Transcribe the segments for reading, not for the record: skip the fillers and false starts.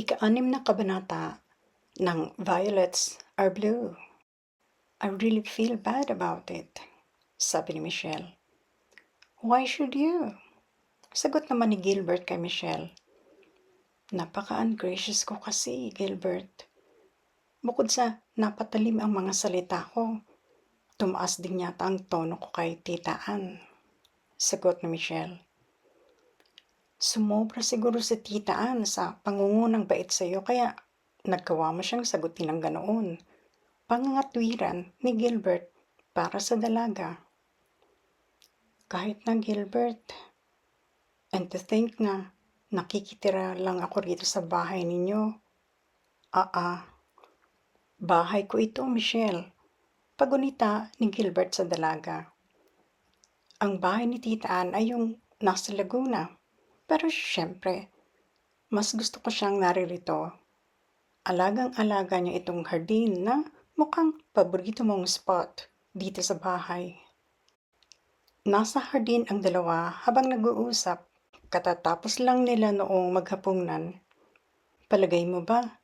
Ika-6 na kabanata ng Violets Are Blue. I really feel bad about it, sabi ni Michelle. Why should you? Sagot naman ni Gilbert kay Michelle. Napaka-ungracious ko kasi, Gilbert. Bukod sa napatalim ang mga salita ko, tumaas din yata ang tono ko kay Tita Ann. Sagot ni Michelle. Sumobra siguro si Tita Ann sa pangungunang bait sa'yo kaya naggawa mo siyang sagutin ng ganoon. Pangangatwiran ni Gilbert para sa dalaga. Kahit na Gilbert, and to think na nakikitira lang ako rito sa bahay ninyo. Bahay ko ito, Michelle. Pagunita ni Gilbert sa dalaga. Ang bahay ni Tita Ann ay yung nasa Laguna. Pero syempre, mas gusto ko siyang naririto. Alagang-alaga niya itong hardin na mukhang paborito mong spot dito sa bahay. Nasa hardin ang dalawa habang nag-uusap. Katatapos lang nila noong maghapunan. Palagay mo ba?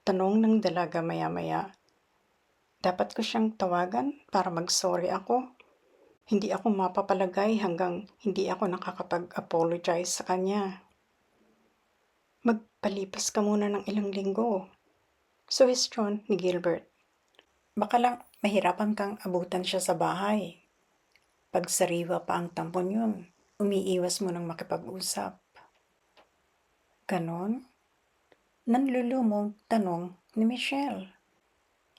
Tanong ng dalaga maya-maya. Dapat ko siyang tawagan para mag-sorry ako? Hindi ako mapapalagay hanggang hindi ako nakakapag-apologize sa kanya. Magpalipas ka muna ng ilang linggo. Suhestyon ni Gilbert. Baka lang mahirapan kang abutan siya sa bahay. Pag sariwa pa ang tampon yun, umiiwas mo nang makipag-usap. Ganon? Nanlulumong tanong ni Michelle.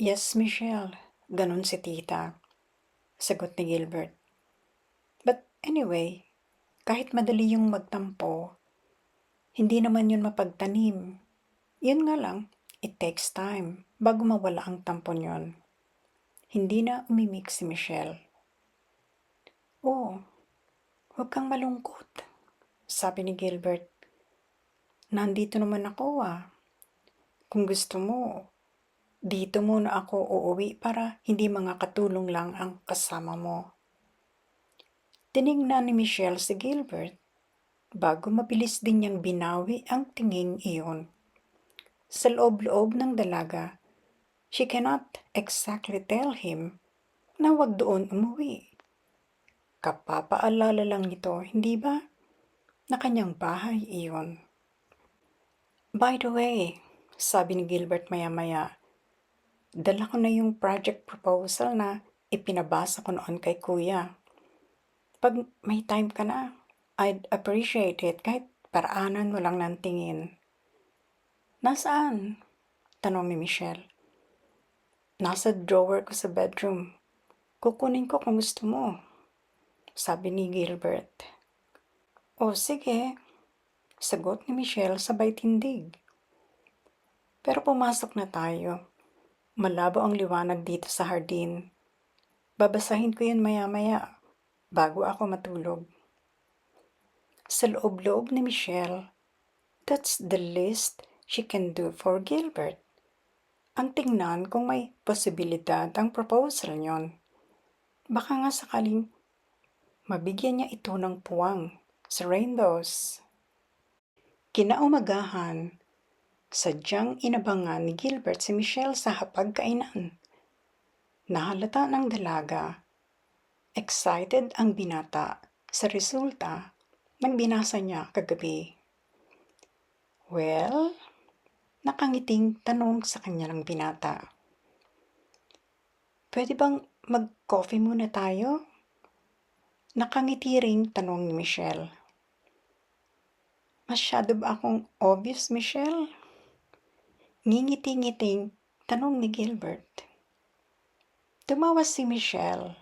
Yes, Michelle. Ganon si tita. Sagot ni Gilbert. But anyway, kahit madali yung magtampo, hindi naman yun mapagtanim. Yun nga lang, it takes time bago mawala ang tampon yun. Hindi na umimik si Michelle. Oh, huwag kang malungkot, sabi ni Gilbert. Nandito naman ako Kung gusto mo, dito muna ako uuwi para hindi mga katulong lang ang kasama mo. Tinignan ni Michelle si Gilbert bago mabilis din niyang binawi ang tinging iyon. Sa loob-loob ng dalaga, she cannot exactly tell him na wag doon umuwi. Kapapaalala lang nito, hindi ba, na kanyang bahay iyon. By the way, sabi ni Gilbert maya-maya, dala ko na yung project proposal na ipinabasa ko noon kay Kuya. Pag may time ka na, I'd appreciate it kahit paraanan mo lang ng tingin. Nasaan? Tanong ni Michelle. Nasa drawer ko sa bedroom. Kukunin ko kung gusto mo, sabi ni Gilbert. O sige, sagot ni Michelle sabay tindig. Pero pumasok na tayo. Malabo ang liwanag dito sa hardin. Babasahin ko yun maya-maya bago ako matulog. Sa loob-loob ni Michelle, that's the least she can do for Gilbert. Ang tingnan kung may posibilidad ang proposal niyon. Baka nga sakaling mabigyan niya ito ng puwang sa rainbows. Kinaumagahan, sadyang inabangan ni Gilbert si Michelle sa hapagkainan. Nahalata ng dalaga. Excited ang binata sa resulta ng binasa niya kagabi. Well, nakangiting tanong sa kanya ng binata. Pwede bang mag-coffee muna tayo? Nakangiti ring tanong ni Michelle. Masyado ba akong obvious, Michelle? Ngingiti-ngiting tanong ni Gilbert. Tumawa si Michelle.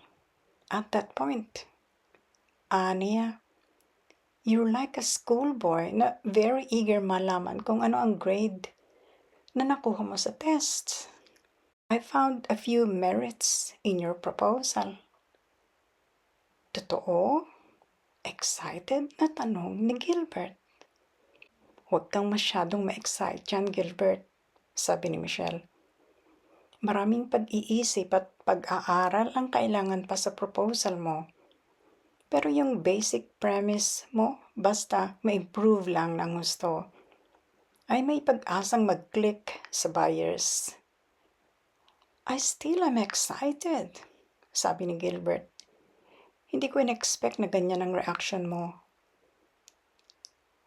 At that point, Ania, you're like a schoolboy na very eager malaman kung ano ang grade na nakuha mo sa tests. I found a few merits in your proposal. Totoo? Excited na tanong ni Gilbert. Huwag kang masyadong ma-excite dyan, Gilbert, sabi ni Michelle. Maraming pag-iisip at pag-aaral ang kailangan pa sa proposal mo. Pero yung basic premise mo, basta ma-improve lang ng gusto. ay may pag-asang mag-click sa buyers. I still am excited, sabi ni Gilbert. Hindi ko in-expect na ganyan ang reaction mo.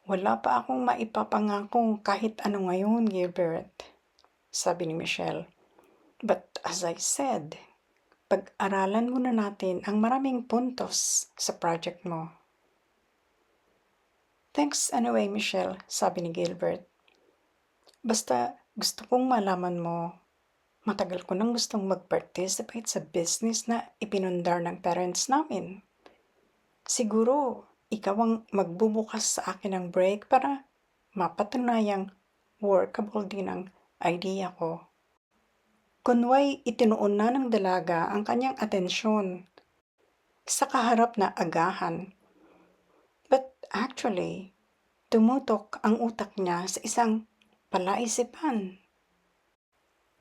Wala pa akong maipapangakong kahit ano ngayon, Gilbert, sabi ni Michelle. But as I said, pag-aralan muna natin ang maraming puntos sa project mo. Thanks anyway, Michelle, sabi ni Gilbert. Basta gusto kong malaman mo, matagal ko nang gustong mag-participate sa business na ipinundar ng parents namin. Siguro, ikaw ang magbubukas sa akin ng break para mapatunayang workable din ang idea ko. Kunway itinuon na ng dalaga ang kanyang atensyon sa kaharap na agahan. But actually, tumutok ang utak niya sa isang palaisipan.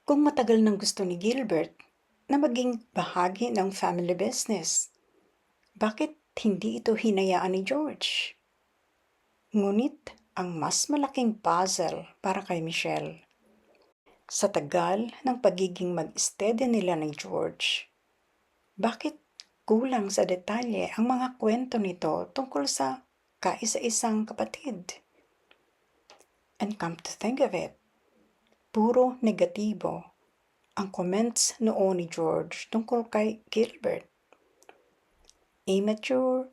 Kung matagal nang gusto ni Gilbert na maging bahagi ng family business, bakit hindi ito hinayaan ni George? Ngunit ang mas malaking puzzle para kay Michelle, sa tagal ng pagiging mag-steady nila ni George, bakit kulang sa detalye ang mga kwento nito tungkol sa kaisa-isang kapatid? And come to think of it, puro negatibo ang comments noon ni George tungkol kay Gilbert. Immature,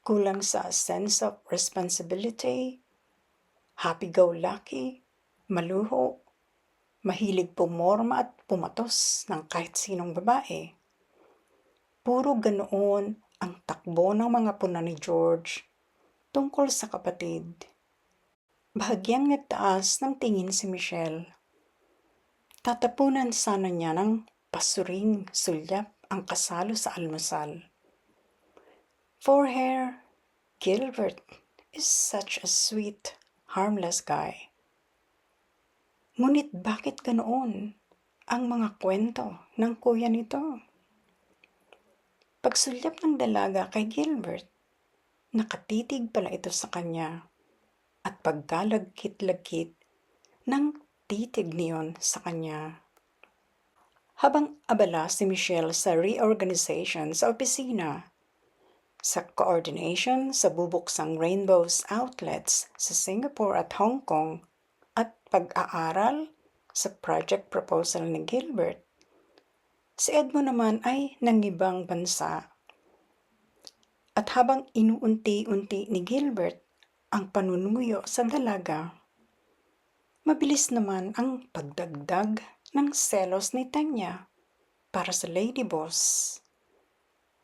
kulang sa sense of responsibility, happy-go-lucky, maluho, mahilig pumorma at pumatos ng kahit sinong babae. Puro ganoon ang takbo ng mga puna ni George tungkol sa kapatid. Bahagyang nagtaas ng tingin si Michelle. Tatapunan sana niya ng pasuring sulyap ang kasalo sa almusal. For her, Gilbert is such a sweet, harmless guy. Ngunit bakit ganoon ang mga kwento ng kuya nito? Pagsulyap ng dalaga kay Gilbert, nakatitig pala ito sa kanya at pagkalagkit-lagkit ng titig niyon sa kanya. Habang abala si Michelle sa reorganization sa opisina, sa coordination sa bubuksang Rainbow's outlets sa Singapore at Hong Kong, at pag-aaral sa project proposal ni Gilbert, si Edmond naman ay nangibang bansa. At habang inuunti-unti ni Gilbert ang panunumuyo sa dalaga, mabilis naman ang pagdagdag ng selos ni Tanya para sa lady boss.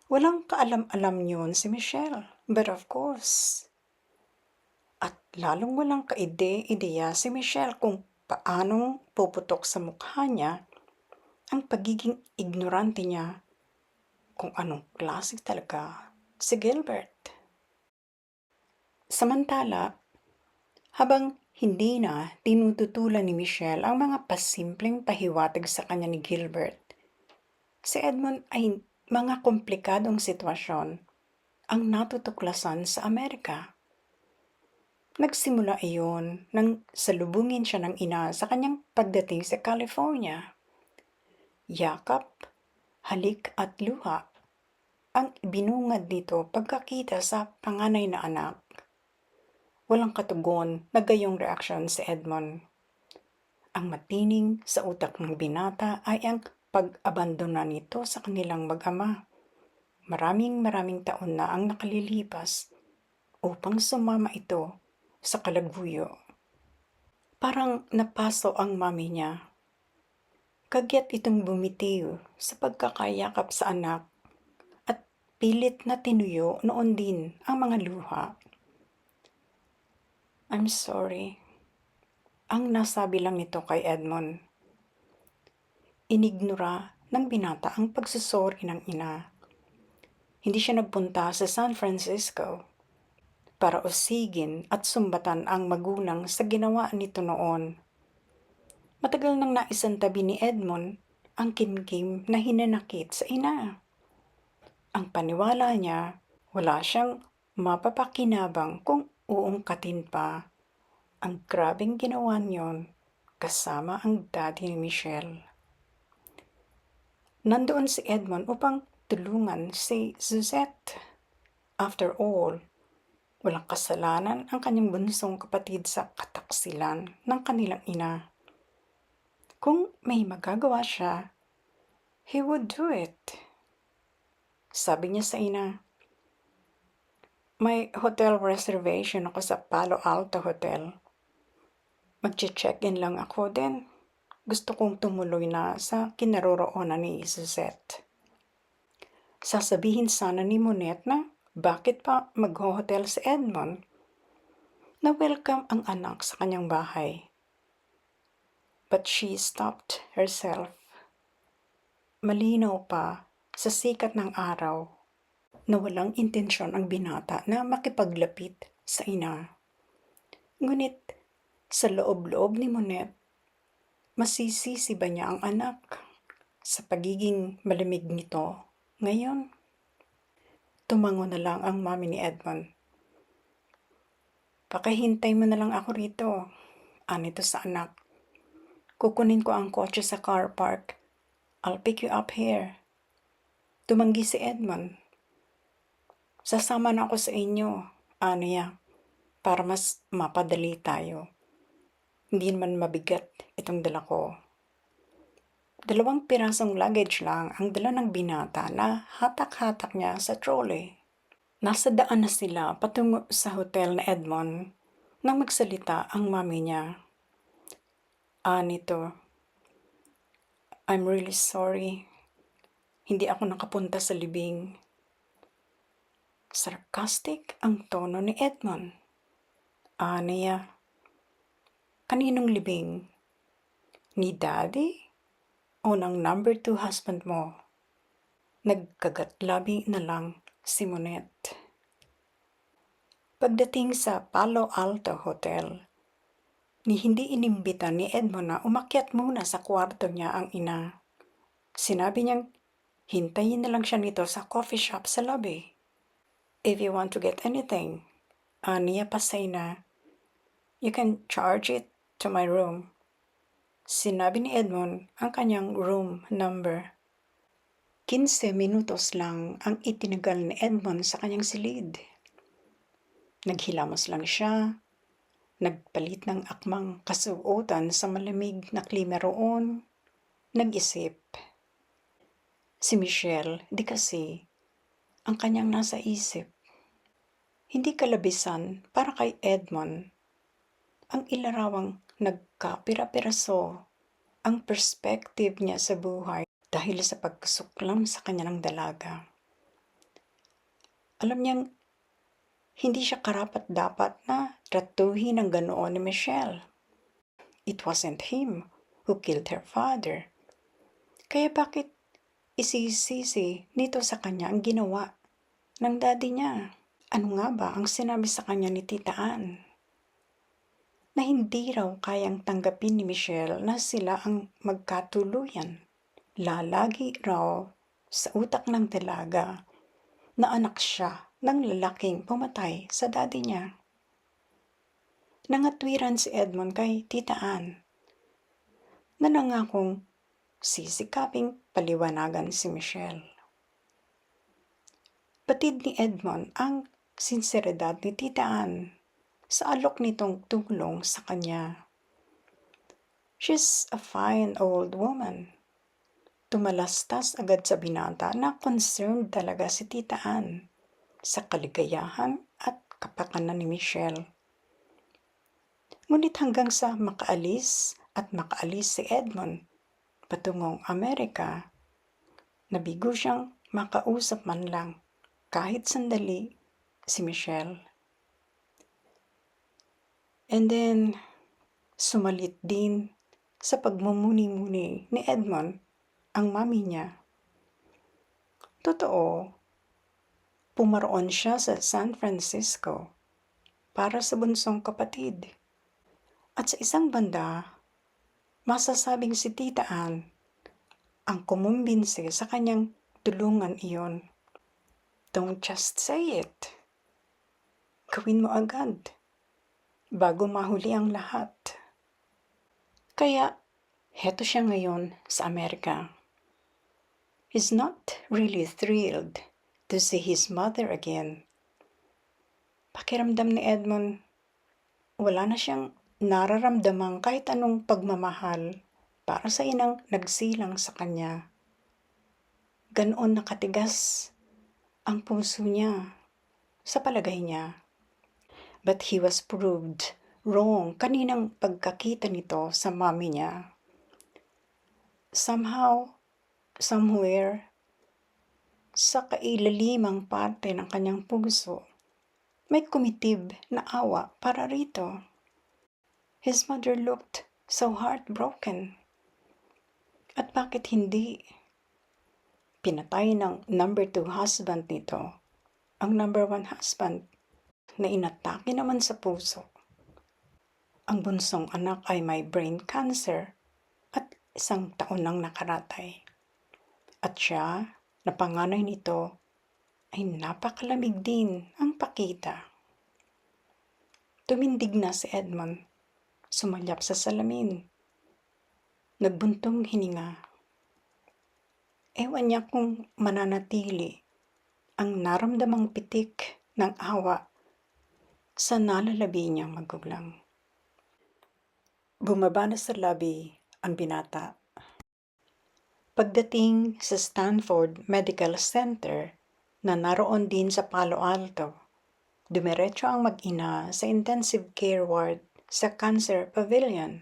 Walang kaalam-alam yun si Michelle, but of course. At lalong walang kaide-ideya si Michelle kung paanong puputok sa mukha niya ang pagiging ignorante niya kung anong klase talaga si Gilbert. Samantala, habang hindi na tinututulan ni Michelle ang mga pasimpleng pahiwatig sa kanya ni Gilbert, si Edmond ay mga komplikadong sitwasyon ang natutuklasan sa Amerika. Nagsimula iyon nang salubungin siya ng ina sa kanyang pagdating sa California. Yakap, halik at luha ang ibinungad nito pagkakita sa panganay na anak. Walang katugon na gayong reaksyon si Edmond. Ang matining sa utak ng binata ay ang pag-abandona nito sa kanilang mag-ama. Maraming taon na ang nakalilipas upang sumama ito sa kalaguyo. Parang napaso ang mami niya. Kagyat itong bumitiw sa pagkakayakap sa anak at pilit na tinuyo noon din ang mga luha. I'm sorry, ang nasabi lang nito kay Edmond. Inignora ng binata ang pagsusori ng ina. Hindi siya nagpunta sa San Francisco para usigin at sumbatan ang magulang sa ginawa nito noon. Matagal nang naisantabi ni Edmond ang kimkim na hinanakit sa ina. Ang paniwala niya, wala siyang mapapakinabang kung uungkatin pa Ang grabeng ginawa niyon kasama ang daddy ni Michelle. Nandoon si Edmond upang tulungan si Suzette. After all, walang kasalanan ang kanyang bunsong kapatid sa kataksilan ng kanilang ina. Kung may magagawa siya, he would do it. Sabi niya sa ina, "May hotel reservation ako sa Palo Alto Hotel. Magche-check-in lang ako din. Gusto kong tumuloy na sa kinaroroonan ni Suzette." Sasabihin sana ni Monette na bakit pa mag-hotel si Edmond, na welcome ang anak sa kanyang bahay. But she stopped herself. Malinaw pa sa sikat ng araw na walang intensyon ang binata na makipaglapit sa ina. Ngunit sa loob-loob ni Monette, masisisi ba niya ang anak sa pagiging malamig nito ngayon? Tumango na lang ang mami ni Edmond. "Pakihintay mo na lang ako rito," anito sa anak. "Kukunin ko ang kotse sa car park. I'll pick you up here." Tumanggi si Edmond. "Sasama na ako sa inyo," aniya, "para mas mapadali tayo. Hindi naman mabigat itong dala ko." 2 pirasong luggage lang ang dala ng binata na hatak-hatak niya sa trolley. Nasa daan na sila patungo sa hotel na Edmond nang magsalita ang mami niya. Nito, "I'm really sorry. Hindi ako nakapunta sa libing." Sarcastic ang tono ni Edmond. Niya, "Kaninong libing? Ni Daddy o ng number 2 husband mo?" Nagkagatlabi na lang si Monette. Pagdating sa Palo Alto Hotel, hindi inimbita ni Edmond na umakyat muna sa kwarto niya ang ina. Sinabi niyang hintayin na lang siya nito sa coffee shop sa lobby. "If you want to get anything," aniya pa sa ina, "you can charge it to my room." Sinabi ni Edmond ang kanyang room number. 15 minutos lang ang itinagal ni Edmond sa kanyang silid. Naghilamos lang siya, nagpalit ng akmang kasuotan sa malamig na klima roon, nag-isip. Si Michelle, di kasi, ang kanyang nasa isip. Hindi kalabisan para kay Edmond ang ilarawang nagkapira-piraso ang perspective niya sa buhay dahil sa pagkasuklam sa kanya ng dalaga. Alam niyang hindi siya karapat-dapat na tratuhin ng ganoon ni Michelle. It wasn't him who killed her father. Kaya bakit isisisi nito sa kanya ang ginawa ng daddy niya? Ano nga ba ang sinabi sa kanya ni Tita Ann? Na hindi raw kayang tanggapin ni Michelle na sila ang magkatuluyan. Lalagi raw sa utak ng dalaga na anak siya ng lalaking pumatay sa daddy niya. Nangatwiran si Edmond kay Tita Ann na nangakong sisikaping paliwanagan si Michelle. Batid ni Edmond ang sinseridad ni Tita Ann sa alok nitong tulong sa kanya. She's a fine old woman. Tumalastas agad sa binata na concerned talaga si Tita Ann sa kaligayahan at kapakanan ni Michelle. Ngunit hanggang sa makaalis si Edmond patungong Amerika, nabigo siyang makausap man lang kahit sandali si Michelle. And then, sumalit din sa pagmumuni-muni ni Edmond ang mami niya. Totoo, pumaroon siya sa San Francisco para sa bunsong kapatid. At sa isang banda, masasabing si Tita Ann ang kumumbinsi sa kanyang tulungan iyon. Don't just say it. Gawin mo agad. bago mahuli ang lahat. Kaya, heto siya ngayon sa Amerika. He's not really thrilled to see his mother again. Pakiramdam ni Edmond, wala na siyang nararamdamang kahit anong pagmamahal para sa inang nagsilang sa kanya. Ganoon nakatigas ang puso niya sa palagay niya. But he was proved wrong kaninang pagkakita nito sa mommy niya. Somehow, somewhere, sa kailalimang parte ng kanyang puso, may kumitib na awa para rito. His mother looked so heartbroken. At bakit hindi? Pinatay ng number 2 husband nito ang number 1 husband na inatake naman sa puso. Ang bunsong anak ay may brain cancer at 1 taon nang nakaratay. At siya, na panganay nito, ay napakalamig din ang pakita. Tumindig na si Edmond, sumalyap sa salamin. Nagbuntong hininga. Ewan niya kung mananatili ang naramdamang pitik ng awa sa nalalabi niyang magulang. Bumaba na sa lobby ang binata. Pagdating sa Stanford Medical Center na naroon din sa Palo Alto, dumiretso ang mag-ina sa intensive care ward sa Cancer Pavilion.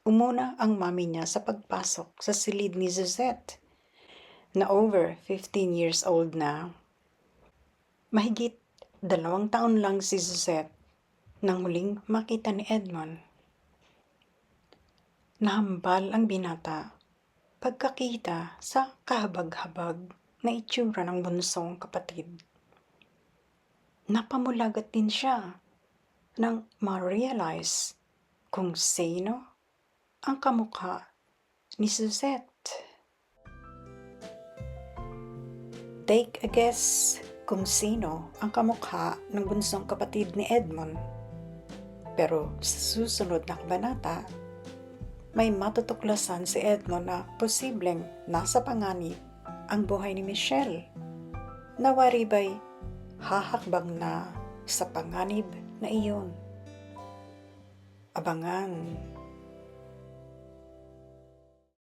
Umuna ang mami niya sa pagpasok sa silid ni Suzette, na over 15 years old na. Mahigit 2 taon lang si Suzette nang huling makita ni Edmond. Nahambal ang binata pagkakita sa kahabag-habag na itsura ng bunsong kapatid. Napamulagat din siya nang ma-realize kung sino ang kamukha ni Suzette. Take a guess kung sino ang kamukha ng bunsong kapatid ni Edmond. Pero sa susunod na kabanata, may matutuklasan si Edmond na posibleng nasa panganib ang buhay ni Michelle. Nawari ba'y hahakbang na sa panganib na iyon? Abangan.